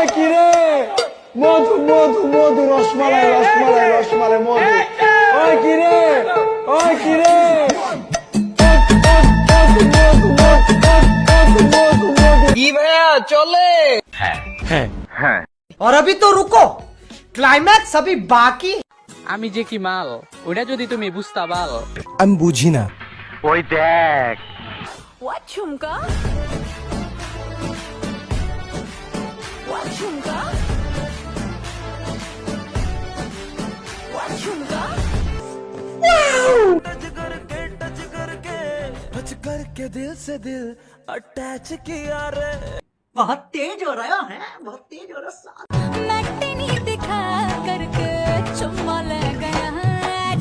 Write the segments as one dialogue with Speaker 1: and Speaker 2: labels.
Speaker 1: ওই কি রে মধু মধু মধু রসমালাই রসমালাই রসমালাই মধু ওই কি রে ওই কি রে
Speaker 2: কি ভাইয়া চলে?
Speaker 3: হ্যাঁ और अभी तो रुको क्लाइमैक्स अभी बाकी
Speaker 2: আমি যে কি মাল ওটা যদি তুমি বুঝতা পারো।
Speaker 4: আমি বুঝি না।
Speaker 3: ওই দেখ
Speaker 5: What chumka? What chumka? What chumka?
Speaker 3: बहुत तेज हो रहा है बहुत तेज हो रहा
Speaker 5: मैटिनी दिखा करके चुम्मा ले गया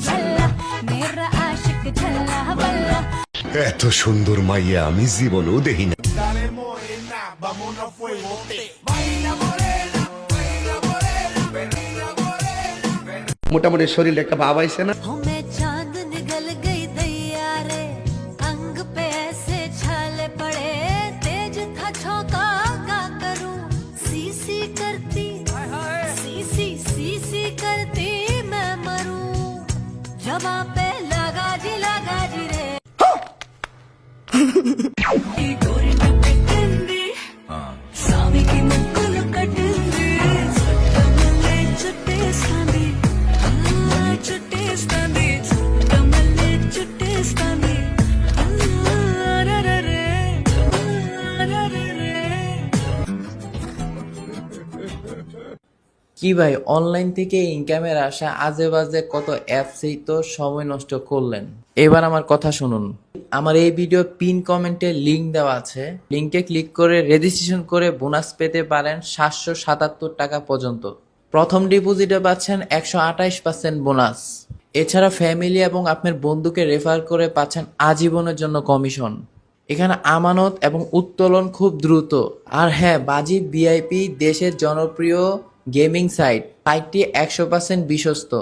Speaker 5: झल्ला मेरा आशिक झल्ला बल्ला
Speaker 6: এত সুন্দর মাইয়া আমি জীবনেও দেখি না।
Speaker 7: মোটামুটি শরীরে একটা ভাব আইছে না।
Speaker 5: मैं चांद निकल गई दैया रे अंग पे ऐसे छाले पड़े तेज था झोंका का करूं सी करती सी करती मैं मरूं जवा पे लगा जी रे गोरी कटंदी सामी की मुकुल कटंदी कमले चुट्टे सांदी चुट्टे सांदी कमले चुट्टे सांदी रे
Speaker 8: কি ভাই অনলাইন থেকে ইনকামের আশা আজে বাজে কত অ্যাপসেই তো সময় নষ্ট করলেন। এবার আমার কথা শুনুন, আমার এই ভিডিও পিন কমেন্টে লিংক দেওয়া আছে, লিংকে ক্লিক করে রেজিস্ট্রেশন করে বোনাস পেতে পারেন 777 টাকা পর্যন্ত। প্রথম ডিপোজিটে পাচ্ছেন 128% বোনাস। এছাড়া ফ্যামিলি এবং আপনার বন্ধুকে রেফার করে পাচ্ছেন আজীবনের জন্য কমিশন। এখানে আমানত এবং উত্তোলন খুব দ্রুত। আর হ্যাঁ, বাজি ভিআইপি দেশের জনপ্রিয় গেমিং সাইটটি 100% বিশ্বস্ত।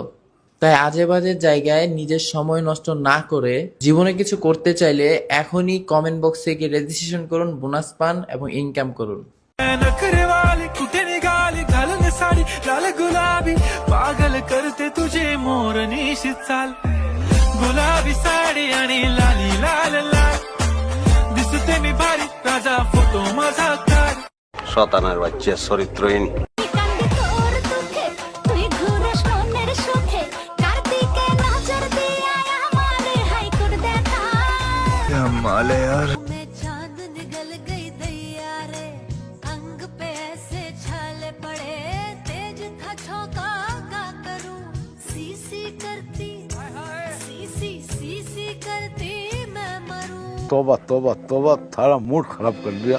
Speaker 8: তাই আজে বাজে জায়গায় নিজের সময় নষ্ট না করে জীবনে কিছু করতে চাইলে এখনই কমেন্ট বক্সে গিয়ে রেজিস্ট্রেশন করুন, বোনাস পান এবং ইনকাম করুন।
Speaker 9: पागल करते तुझे मोरनी चाल गुलाबी साडी आणि लाली लाल लाल दिसते मी भारी राजा फोटो माझा काढ
Speaker 7: শতানার বাচ্চা চরিত্রহীন।
Speaker 5: কান্দে তোর দুঃখে তুই ঘুরস মনের সুখে কার্তিকে নজর দিয়া আমারে হাই করে দেখা
Speaker 4: মালে আর
Speaker 5: मैं चांद निकल गई दैया रे अंग पे ऐसे छाले पड़े तेज था झोंका का करूं सी करती सी करती मैं मरूं
Speaker 1: तोबा तोबा तोबा थारा मूड खराब कर दिया।